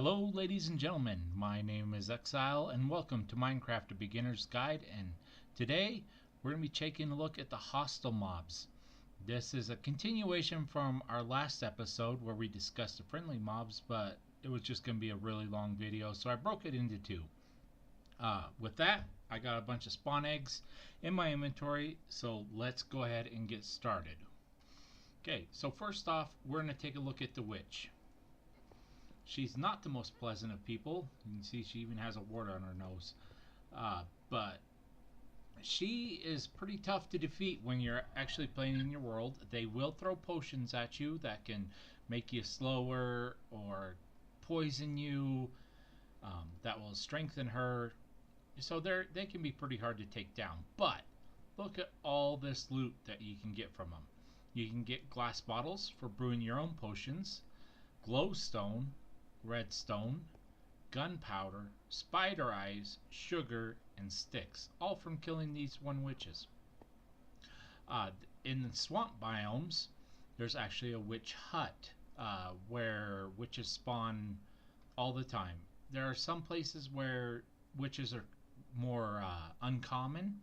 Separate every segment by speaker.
Speaker 1: Hello ladies and gentlemen, my name is Exile and welcome to Minecraft A Beginner's Guide, and today we're going to be taking a look at the hostile mobs. This is a continuation from our last episode where we discussed the friendly mobs, but it was just going to be a really long video, so I broke it into two. With that, I got a bunch of spawn eggs in my inventory, so let's go ahead and get started. Okay, so first off, we're going to take a look at the witch. She's not the most pleasant of people. You can see she even has a wart on her nose. But she is pretty tough to defeat when you're actually playing in your world. They will throw potions at you that can make you slower or poison you. That will strengthen her. So they can be pretty hard to take down. But look at all this loot that you can get from them. You can get glass bottles for brewing your own potions, glowstone, redstone, gunpowder, spider eyes, sugar, and sticks, all from killing these one witches. In the swamp biomes, there's actually a witch hut where witches spawn all the time. There are some places where witches are more uncommon,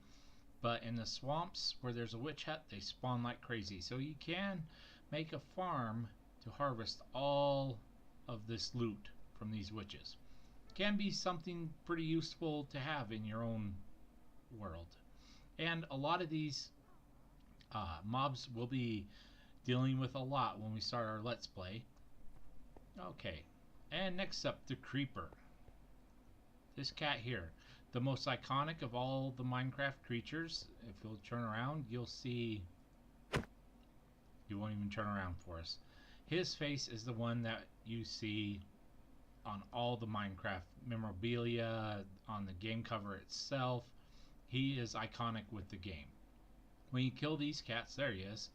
Speaker 1: but in the swamps where there's a witch hut, they spawn like crazy. So you can make a farm to harvest all of this loot from these witches. Can be something pretty useful to have in your own world. And a lot of these mobs will be dealing with a lot when we start our Let's Play. Okay, and next up, the creeper. This cat here, the most iconic of all the Minecraft creatures. If you'll turn around, you'll see. You won't even turn around for us. His face is the one that you see on all the Minecraft memorabilia, on the game cover itself. He is iconic with the game. When you kill these cats, there he is.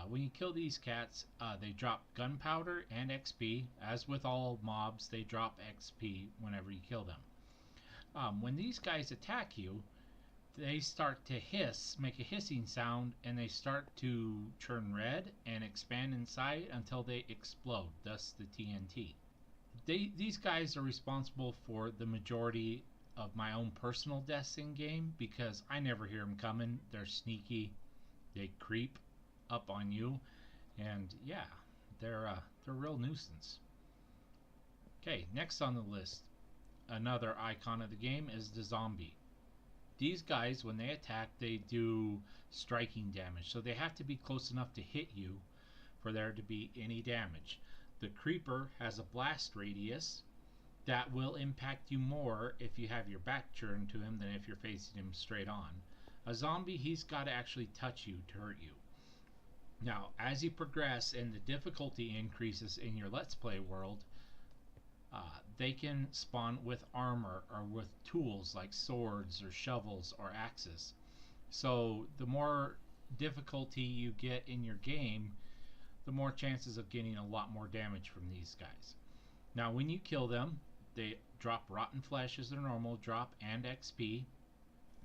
Speaker 1: When you kill these cats, they drop gunpowder and XP. As with all mobs, they drop XP whenever you kill them. When these guys attack you, they start to hiss, make a hissing sound, and they start to turn red and expand inside until they explode, thus the TNT. These guys are responsible for the majority of my own personal deaths in game because I never hear them coming. They're sneaky, they creep up on you, and yeah, they're a real nuisance. Okay, next on the list, another icon of the game is the zombie. These guys, when they attack, they do striking damage, so they have to be close enough to hit you for there to be any damage. The creeper has a blast radius that will impact you more if you have your back turned to him than if you're facing him straight on. A zombie, he's got to actually touch you to hurt you. Now, as you progress and the difficulty increases in your Let's Play world, they can spawn with armor or with tools like swords or shovels or axes. So the more difficulty you get in your game, the more chances of getting a lot more damage from these guys. Now when you kill them, they drop rotten flesh as their normal drop and XP,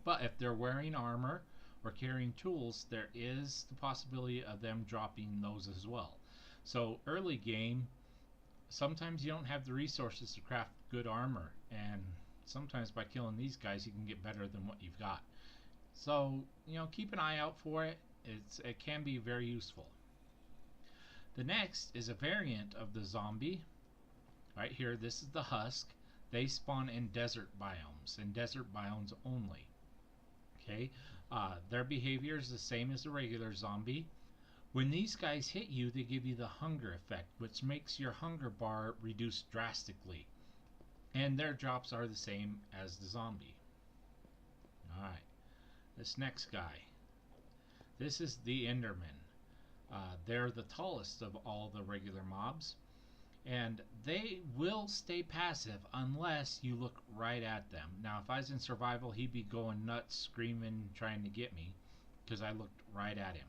Speaker 1: but if they're wearing armor or carrying tools, there is the possibility of them dropping those as well. So early game, sometimes you don't have the resources to craft good armor, and sometimes by killing these guys you can get better than what you've got. So, keep an eye out for it. It can be very useful. The next is a variant of the zombie. Right here, this is the husk. They spawn in desert biomes, and desert biomes only. Okay, their behavior is the same as the regular zombie. When these guys hit you, they give you the hunger effect, which makes your hunger bar reduce drastically. And their drops are the same as the zombie. Alright, this next guy. This is the Enderman. They're the tallest of all the regular mobs. And they will stay passive unless you look right at them. Now, if I was in survival, he'd be going nuts, screaming, trying to get me, because I looked right at him.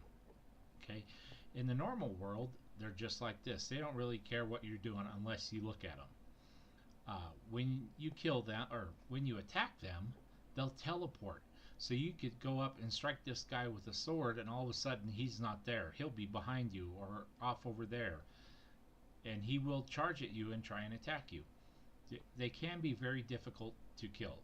Speaker 1: Okay, in the normal world, they're just like this. They don't really care what you're doing unless you look at them. When you kill them, or when you attack them, they'll teleport. So you could go up and strike this guy with a sword, and all of a sudden he's not there. He'll be behind you or off over there. and he will charge at you and try and attack you. They can be very difficult to kill,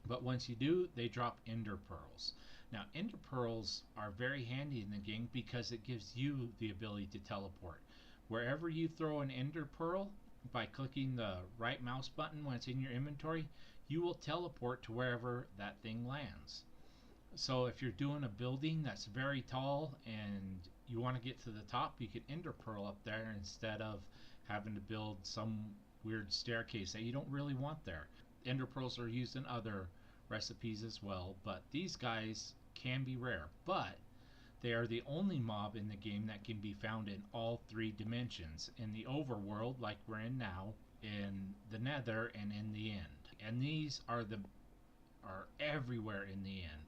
Speaker 1: but once you do, they drop ender pearls. Now, ender pearls are very handy in the game because it gives you the ability to teleport. Wherever you throw an ender pearl, by clicking the right mouse button when it's in your inventory, you will teleport to wherever that thing lands. So if you're doing a building that's very tall and you want to get to the top, you can ender pearl up there instead of having to build some weird staircase that you don't really want there. Ender pearls are used in other recipes as well, but these guys can be rare. But they are the only mob in the game that can be found in all three dimensions, in the overworld like we're in now, in the nether, and in the end. And these are everywhere in the end.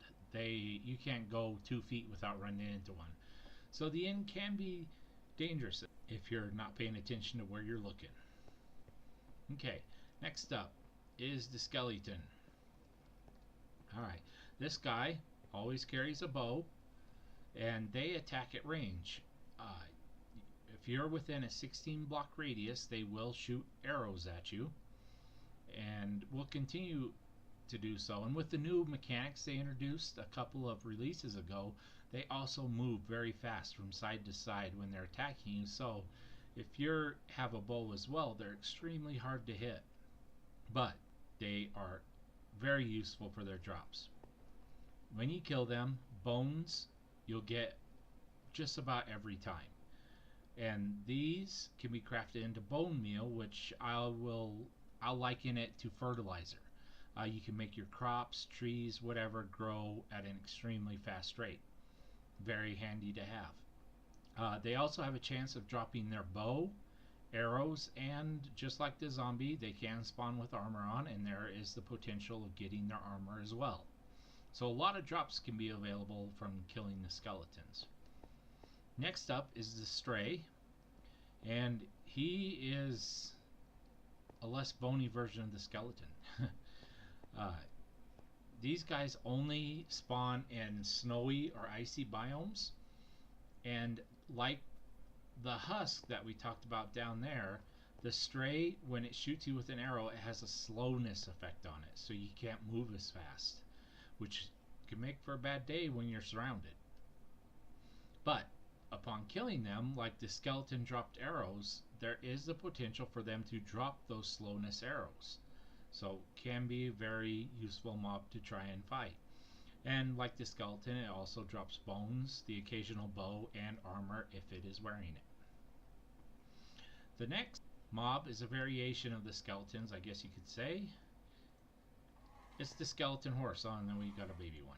Speaker 1: You can't go 2 feet without running into one. So the end can be dangerous if you're not paying attention to where you're looking. Okay, next up is the skeleton. Alright, this guy always carries a bow, and they attack at range. If you're within a 16 block radius, they will shoot arrows at you, and will continue to do so. And with the new mechanics they introduced a couple of releases ago, they also move very fast from side to side when they're attacking you. So if you have a bow as well, they're extremely hard to hit, but they are very useful for their drops. When you kill them, bones you'll get just about every time, and these can be crafted into bone meal, which I'll liken it to fertilizer. You can make your crops, trees, whatever grow at an extremely fast rate. Very handy to have. They also have a chance of dropping their bow, arrows, and just like the zombie, they can spawn with armor on, and there is the potential of getting their armor as well. So a lot of drops can be available from killing the skeletons. Next up is the stray, and he is a less bony version of the skeleton. These guys only spawn in snowy or icy biomes, and like the husk that we talked about down there, the stray, when it shoots you with an arrow, it has a slowness effect on it, so you can't move as fast, which can make for a bad day when you're surrounded. But upon killing them, like the skeleton dropped arrows, there is the potential for them to drop those slowness arrows. So can be a very useful mob to try and fight. And like the skeleton, it also drops bones, the occasional bow, and armor if it is wearing it. The next mob is a variation of the skeletons, I guess you could say. It's the skeleton horse. Oh, and then we got a baby one.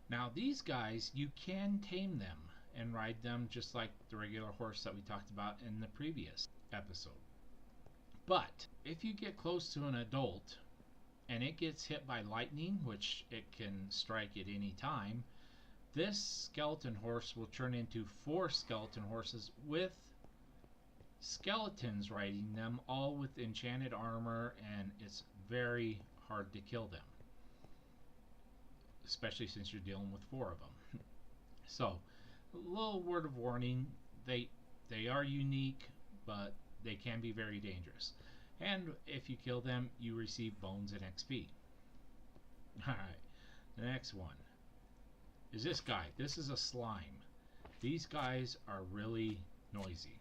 Speaker 1: Now these guys, you can tame them and ride them just like the regular horse that we talked about in the previous episode. But if you get close to an adult and it gets hit by lightning, which it can strike at any time, this skeleton horse will turn into 4 skeleton horses with skeletons riding them, all with enchanted armor, and it's very hard to kill them, especially since you're dealing with 4 of them. So a little word of warning, they are unique, but they can be very dangerous. And if you kill them, you receive bones and XP. Alright, the next one is this guy. This is a slime. These guys are really noisy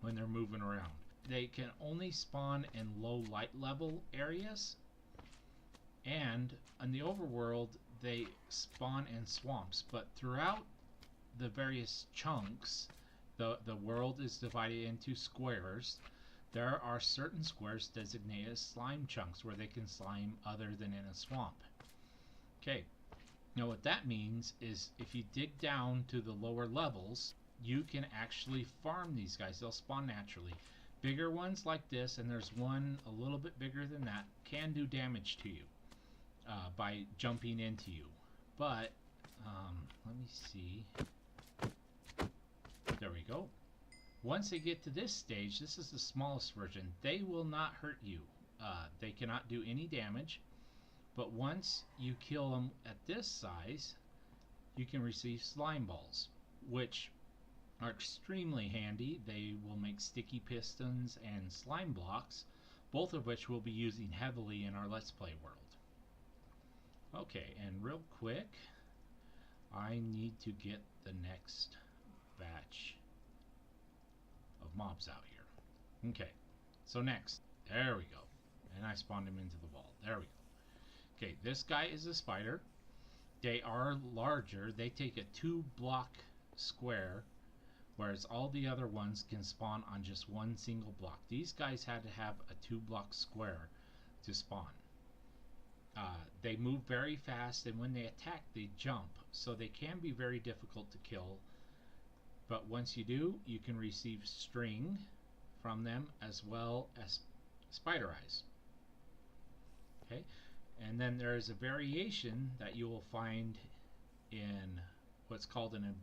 Speaker 1: when they're moving around. They can only spawn in low light level areas, and in the overworld they spawn in swamps, but throughout the various chunks, the world is divided into squares. There are certain squares designated as slime chunks where they can slime other than in a swamp. Okay, now what that means is if you dig down to the lower levels, you can actually farm these guys. They'll spawn naturally. Bigger ones like this, and there's one a little bit bigger than that, can do damage to you by jumping into you. But let me see. There we go. Once they get to this stage, this is the smallest version, they will not hurt you. They cannot do any damage, but once you kill them at this size, you can receive slime balls, which are extremely handy. They will make sticky pistons and slime blocks, both of which we'll be using heavily in our Let's Play world. Okay, and real quick, I need to get the next batch of mobs out here. Okay, so next, there we go. And I spawned him into the wall. There we go. Okay, this guy is a spider. They are larger. They take a 2-block square, whereas all the other ones can spawn on just one single block. These guys had to have a 2-block square to spawn. They move very fast, and when they attack, they jump, so they can be very difficult to kill. But once you do, you can receive string from them as well as spider eyes. Okay, and then there is a variation that you will find in what's called an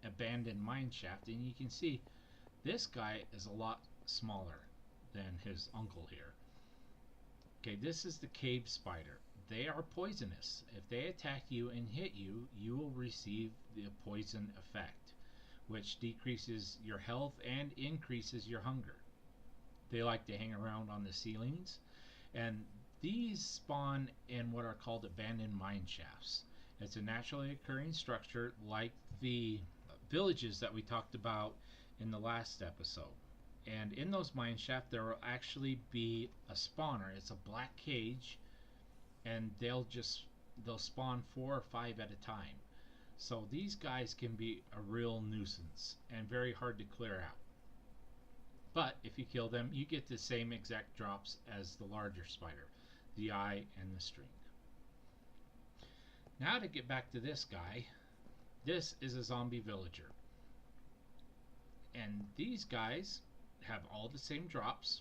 Speaker 1: abandoned mine shaft, and you can see this guy is a lot smaller than his uncle here. Okay, this is the cave spider. They are poisonous. If they attack you and hit you, you will receive the poison effect, which decreases your health and increases your hunger. They like to hang around on the ceilings, and these spawn in what are called abandoned mine shafts. It's a naturally occurring structure like the villages that we talked about in the last episode. And in those mine shafts, there will actually be a spawner. It's a black cage, and they'll spawn 4 or 5 at a time. So these guys can be a real nuisance and very hard to clear out. But if you kill them, you get the same exact drops as the larger spider, the eye and the string. Now to get back to this guy, this is a zombie villager. And these guys have all the same drops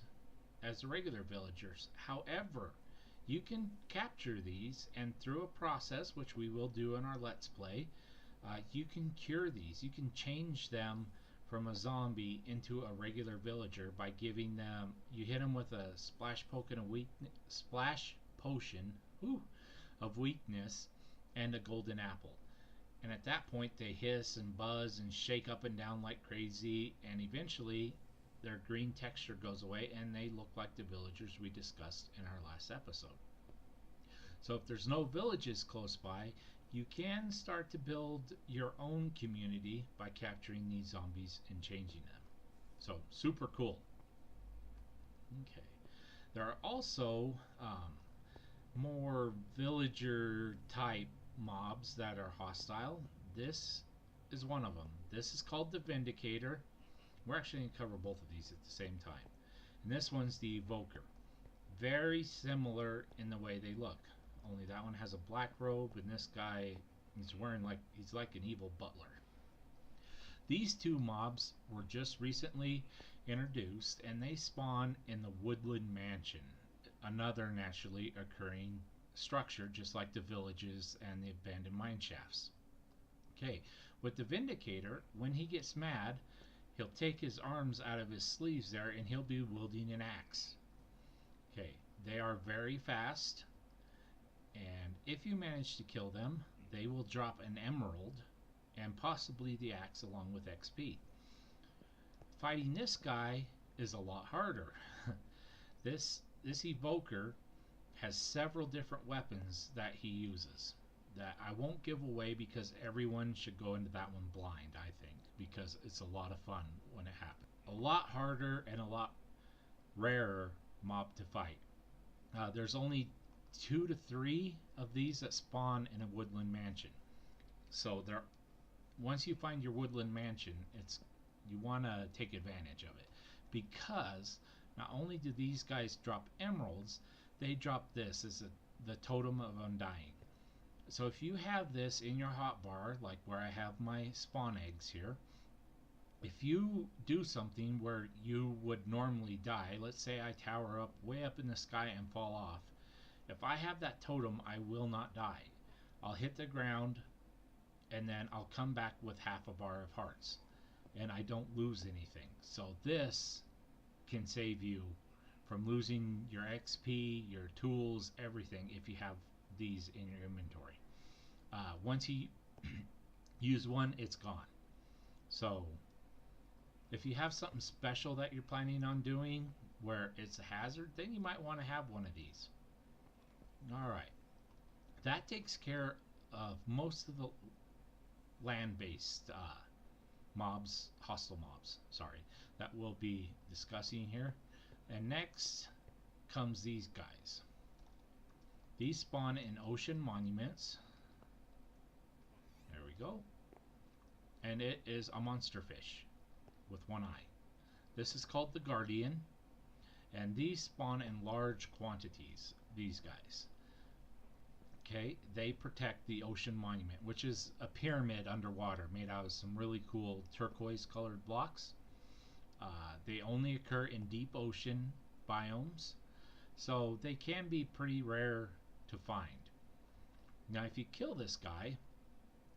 Speaker 1: as the regular villagers. However, you can capture these, and through a process which we will do in our Let's Play, you can cure these. You can change them from a zombie into a regular villager by giving them, you hit them with a splash potion of weakness and a golden apple. And at that point they hiss and buzz and shake up and down like crazy, and eventually their green texture goes away and they look like the villagers we discussed in our last episode. So if there's no villages close by, you can start to build your own community by capturing these zombies and changing them. So super cool. Okay, there are also more villager type mobs that are hostile. This is one of them. This is called the Vindicator. We're actually going to cover both of these at the same time. And this one's the Evoker. Very similar in the way they look. Only that one has a black robe, and this guy is wearing he's like an evil butler. These two mobs were just recently introduced, and they spawn in the Woodland Mansion, another naturally occurring structure just like the villages and the abandoned mine shafts. Okay, with the Vindicator, when he gets mad, he'll take his arms out of his sleeves there and he'll be wielding an axe. Okay, they are very fast, and if you manage to kill them, they will drop an emerald and possibly the axe along with XP. Fighting this guy is a lot harder. This Evoker has several different weapons that he uses that I won't give away because everyone should go into that one blind, I think, because it's a lot of fun when it happens. A lot harder and a lot rarer mob to fight. There's only 2 to 3 of these that spawn in a Woodland Mansion. So once you find your Woodland Mansion, you want to take advantage of it, because not only do these guys drop emeralds, they drop this as the Totem of Undying. So if you have this in your hotbar, like where I have my spawn eggs here, if you do something where you would normally die, let's say I tower up way up in the sky and fall off, if I have that totem, I will not die. I'll hit the ground and then I'll come back with half a bar of hearts, and I don't lose anything. So this can save you from losing your XP, your tools, everything if you have these in your inventory. Once you use one, it's gone. So If you have something special that you're planning on doing where it's a hazard, then you might want to have one of these. Alright, that takes care of most of the land-based mobs, hostile mobs, sorry, that we'll be discussing here. And next comes these guys. These spawn in ocean monuments. There we go. And it is a monster fish with one eye. This is called the Guardian, and these spawn in large quantities, these guys. Okay, they protect the ocean monument, which is a pyramid underwater made out of some really cool turquoise colored blocks. They only occur in deep ocean biomes, so they can be pretty rare to find. Now if you kill this guy,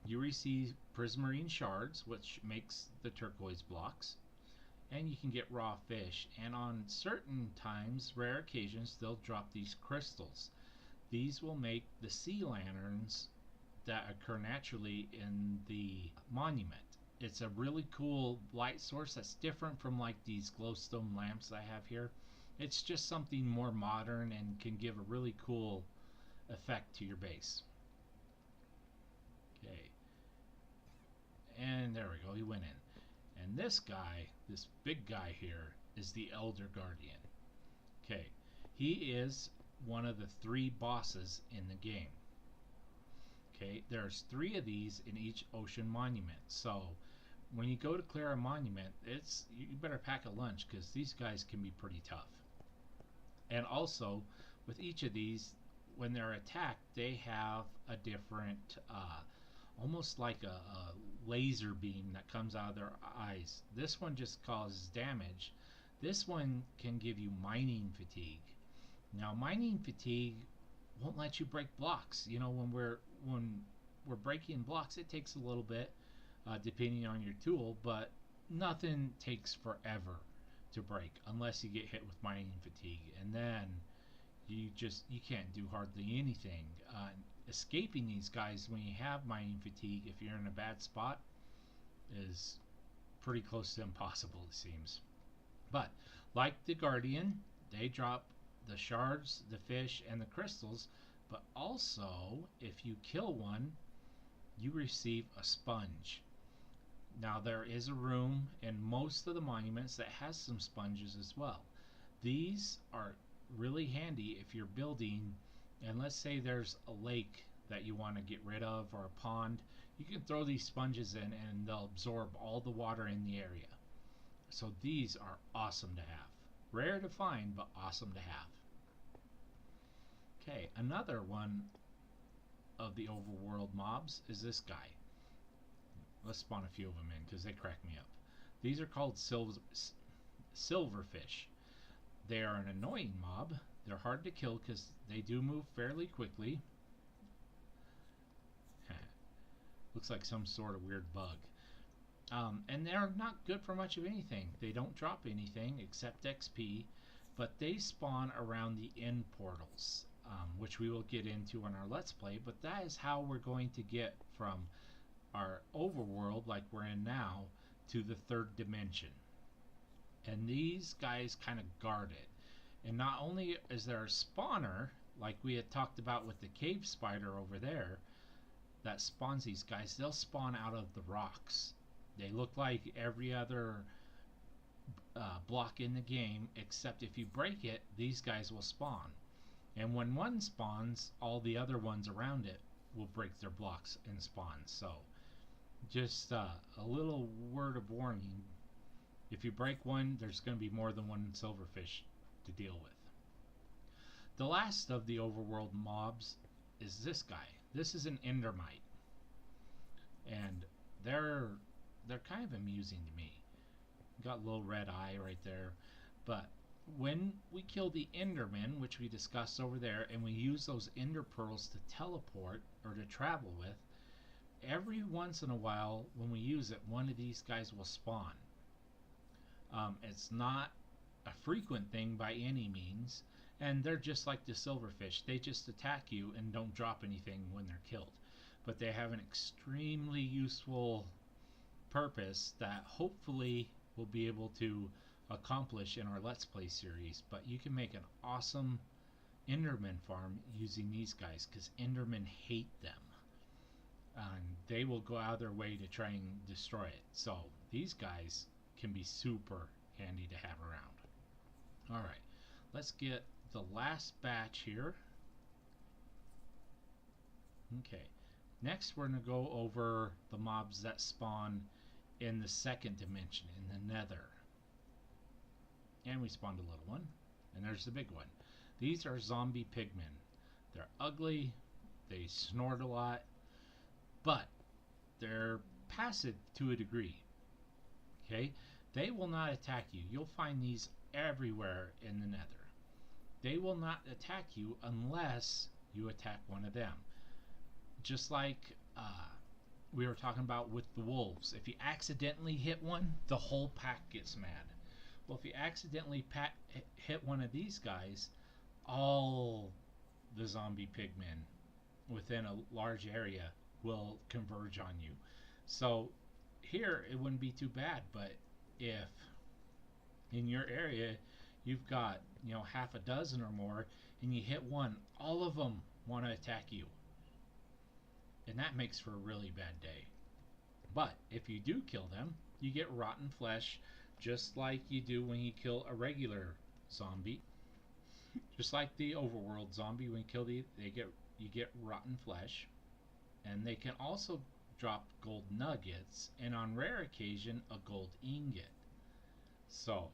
Speaker 1: you receive prismarine shards, which makes the turquoise blocks, and you can get raw fish, and on certain times, rare occasions, they'll drop these crystals. These will make the sea lanterns that occur naturally in the monument. It's a really cool light source that's different from like these glowstone lamps I have here. It's just something more modern and can give a really cool effect to your base. Okay. And there we go, he went in. And this guy, this big guy here, is the Elder Guardian. Okay, he is one of the 3 bosses in the game. Okay, there's 3 of these in each ocean monument. So when you go to clear a monument, you better pack a lunch because these guys can be pretty tough. And also, with each of these, when they're attacked, they have a different, almost like a laser beam that comes out of their eyes. This one just causes damage. This one can give you mining fatigue. Now, mining fatigue won't let you break blocks. You know, when we're breaking blocks, it takes a little bit, depending on your tool, but nothing takes forever to break unless you get hit with mining fatigue, and then you can't do hardly anything. Escaping these guys when you have mining fatigue, if you're in a bad spot, is pretty close to impossible, it seems. But like the Guardian, they drop the shards, the fish, and the crystals, but also if you kill one, you receive a sponge. Now there is a room in most of the monuments that has some sponges as well. These are really handy if you're building, and let's say there's a lake that you want to get rid of, or a pond. You can throw these sponges in and they'll absorb all the water in the area. So these are awesome to have. Rare to find, but awesome to have. Okay, another one of the overworld mobs is this guy. Let's spawn a few of them in because they crack me up. These are called silverfish. They are an annoying mob. They're hard to kill because they do move fairly quickly. Looks like some sort of weird bug. And they're not good for much of anything. They don't drop anything except XP, but they spawn around the end portals, which we will get into in our Let's Play, but that is how we're going to get from our overworld, like we're in now, to the 3rd dimension. And these guys kind of guard it. And not only is there a spawner, like we had talked about with the cave spider over there, that spawns these guys, they'll spawn out of the rocks. They look like every other block in the game, except if you break it, these guys will spawn. And when one spawns, all the other ones around it will break their blocks and spawn. So just a little word of warning. If you break one, there's going to be more than one silverfish to deal with. The last of the overworld mobs is this guy. This is an endermite. And they're kind of amusing to me. Got a little red eye right there. But when we kill the enderman, which we discussed over there, and we use those ender pearls to teleport or to travel with, every once in a while when we use it, one of these guys will spawn. It's not a frequent thing by any means, and they're just like the silverfish. They just attack you and don't drop anything when they're killed. But they have an extremely useful purpose that hopefully we'll be able to accomplish in our Let's Play series. But you can make an awesome Enderman farm using these guys, because Endermen hate them. And they will go out of their way to try and destroy it. So these guys can be super handy to have around. Alright, let's get the last batch here. Okay, next we're going to go over the mobs that spawn in the second dimension, in the nether. And we spawned a little one, and there's the big one. These are zombie pigmen. They're ugly, they snort a lot, but they're passive to a degree. Okay, they will not attack you. You'll find these everywhere in the nether. They will not attack you unless you attack one of them. Just like we were talking about with the wolves. If you accidentally hit one, the whole pack gets mad. Well, if you accidentally hit one of these guys, all the zombie pigmen within a large area will converge on you. So here it wouldn't be too bad, but if in your area you've got, you know, half a dozen or more, and you hit one, all of them want to attack you. And that makes for a really bad day. But if you do kill them, you get rotten flesh, just like you do when you kill a regular zombie. Just like the overworld zombie, when you kill you get rotten flesh. And they can also drop gold nuggets, and on rare occasion a gold ingot. So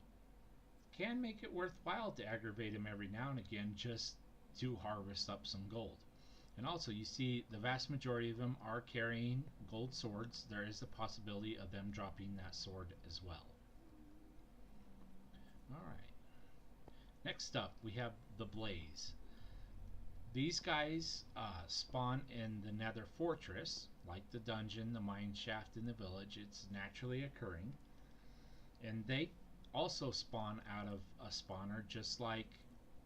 Speaker 1: can make it worthwhile to aggravate them every now and again just to harvest up some gold. And also, you see the vast majority of them are carrying gold swords. There is a possibility of them dropping that sword as well. Alright. Next up, we have the Blaze. These guys spawn in the Nether Fortress, like the dungeon, the mine shaft in the village. It's naturally occurring. And they also spawn out of a spawner, just like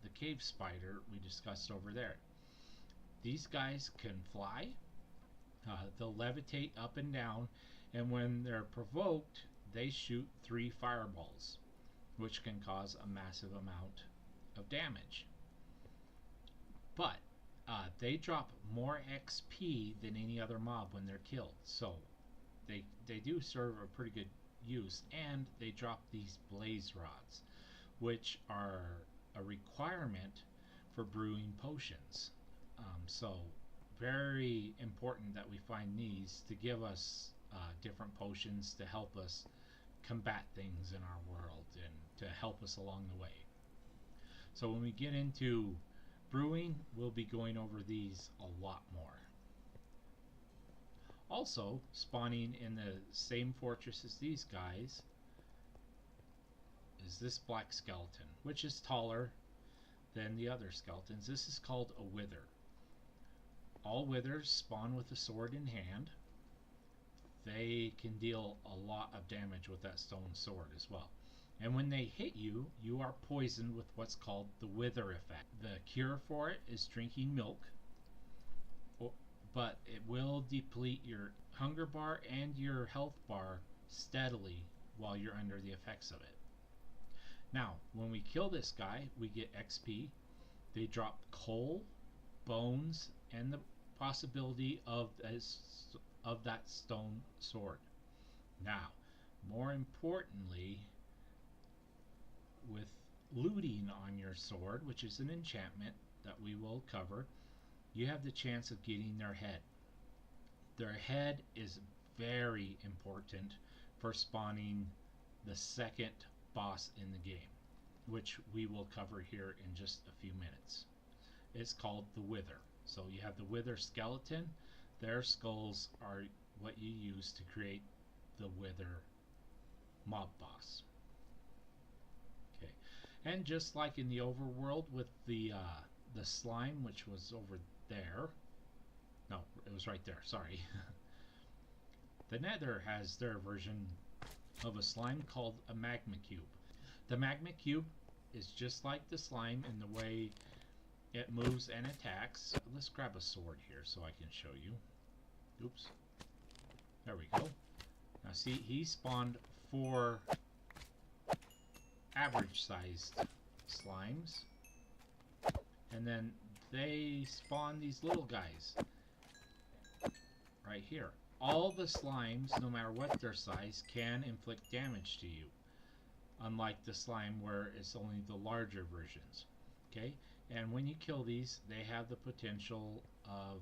Speaker 1: the cave spider we discussed over there. These guys can fly, they'll levitate up and down, and when they're provoked, they shoot 3 fireballs, which can cause a massive amount of damage. But they drop more XP than any other mob when they're killed, so they do serve a pretty good use. And they drop these blaze rods, which are a requirement for brewing potions. So very important that we find these to give us different potions to help us combat things in our world and to help us along the way. So when we get into brewing, we'll be going over these a lot more. Also spawning in the same fortress as these guys is this black skeleton, which is taller than the other skeletons. This is called a wither. All withers spawn with a sword in hand. They can deal a lot of damage with that stone sword as well. And when they hit you, you are poisoned with what's called the wither effect. The cure for it is drinking milk, but it will deplete your hunger bar and your health bar steadily while you're under the effects of it. Now, when we kill this guy, we get XP. They drop coal, bones, and the possibility of that stone sword. Now, more importantly, with looting on your sword, which is an enchantment that we will cover, you have the chance of getting their head. Their head is very important for spawning the second boss in the game, which we will cover here in just a few minutes. It's called the Wither. So you have the Wither skeleton. Their skulls are what you use to create the Wither mob boss. Okay, and just like in the overworld with the slime, which was over there. No, it was right there. Sorry. The Nether has their version of a slime called a magma cube. The magma cube is just like the slime in the way it moves and attacks. Let's grab a sword here so I can show you. Oops. There we go. Now see, he spawned 4 average sized slimes, and then they spawn these little guys right here. All the slimes, no matter what their size, can inflict damage to you, unlike the slime where it's only the larger versions. Okay, and when you kill these, they have the potential of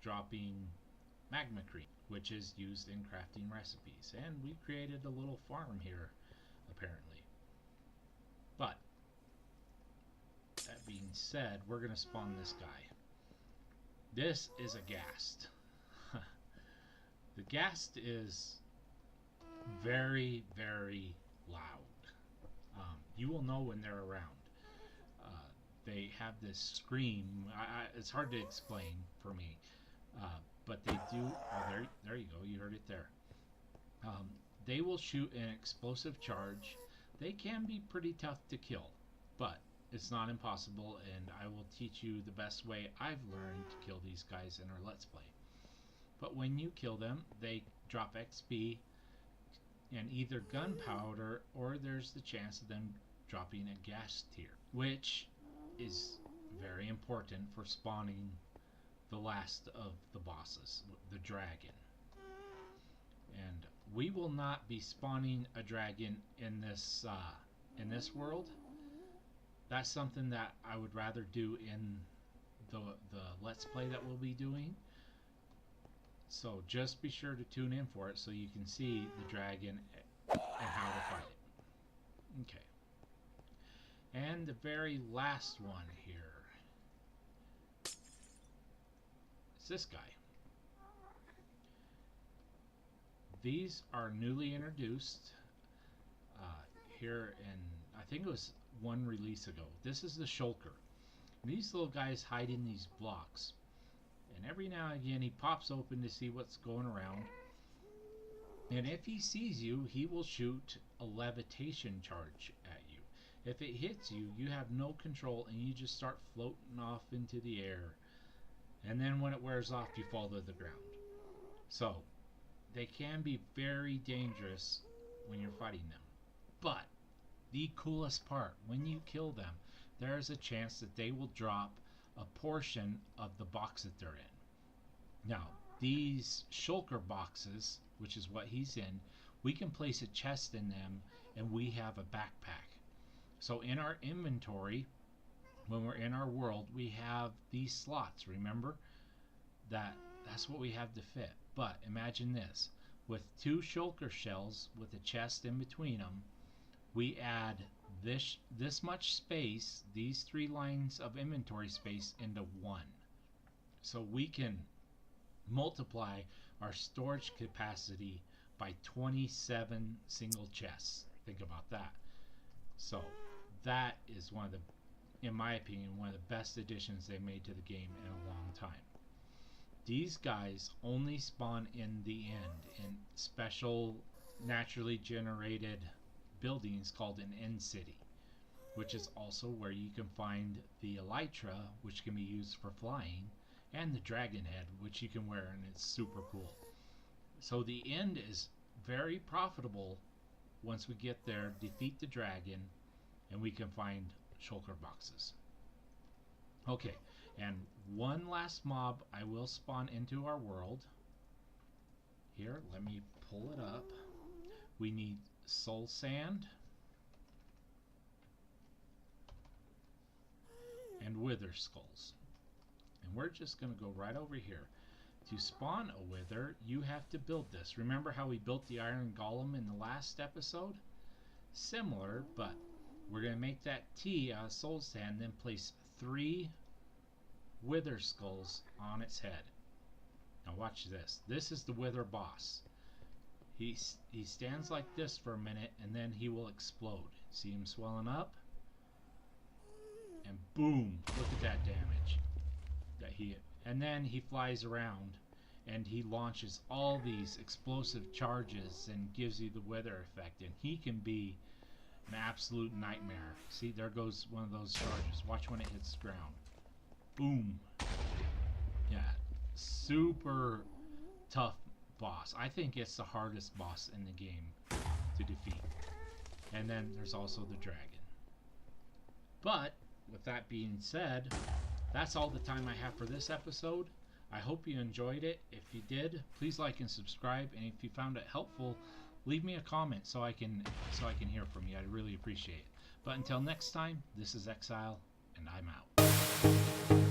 Speaker 1: dropping magma cream, which is used in crafting recipes. And we created a little farm here, apparently. But that being said, we're going to spawn this guy. This is a ghast. The ghast is very, very loud. You will know when they're around. They have this scream. It's hard to explain for me, but they do. Oh, there you go. You heard it there. They will shoot an explosive charge. They can be pretty tough to kill, but it's not impossible, and I will teach you the best way I've learned to kill these guys in our Let's Play. But when you kill them, they drop XP and either gunpowder, or there's the chance of them dropping a gas tier, which is very important for spawning the last of the bosses, the dragon. And we will not be spawning a dragon in this world. That's something that I would rather do in the Let's Play that we'll be doing. So just be sure to tune in for it so you can see the dragon and how to fight it. Okay. And the very last one here is this guy. These are newly introduced here in, I think it was one release ago. This is the shulker. These little guys hide in these blocks. And every now and again he pops open to see what's going around. And if he sees you, he will shoot a levitation charge at you. If it hits you, you have no control and you just start floating off into the air. And then when it wears off, you fall to the ground. So, they can be very dangerous when you're fighting them. But, the coolest part, when you kill them, there's a chance that they will drop a portion of the box that they're in. Now, these shulker boxes, which is what he's in, we can place a chest in them and we have a backpack. So in our inventory, when we're in our world, we have these slots, remember? That's what we have to fit. But imagine this, with 2 shulker shells with a chest in between them, we add this much space, these 3 lines of inventory space, into 1. So we can multiply our storage capacity by 27 single chests. Think about that. So that is one of the, in my opinion, one of the best additions they made to the game in a long time. These guys only spawn in the end in special naturally generated buildings called an end city, which is also where you can find the elytra, which can be used for flying, and the dragon head, which you can wear, and it's super cool. So the end is very profitable once we get there, defeat the dragon, and we can find shulker boxes. Okay, and one last mob I will spawn into our world. Here, let me pull it up. We need soul sand and wither skulls. And we're just going to go right over here. To spawn a wither, you have to build this. Remember how we built the iron golem in the last episode? Similar, but we're going to make that T out of soul sand, then place 3 wither skulls on its head. Now watch this. This is the wither boss. He stands like this for a minute, and then he will explode. See him swelling up? And boom! Look at that damage. And then he flies around and he launches all these explosive charges and gives you the wither effect, and he can be an absolute nightmare. See, there goes one of those charges. Watch when it hits the ground. Boom. Yeah, super tough boss. I think it's the hardest boss in the game to defeat. And then there's also the dragon. But with that being said, that's all the time I have for this episode. I hope you enjoyed it. If you did, please like and subscribe. And if you found it helpful, leave me a comment so I can hear from you. I'd really appreciate it. But until next time, this is Exile, and I'm out.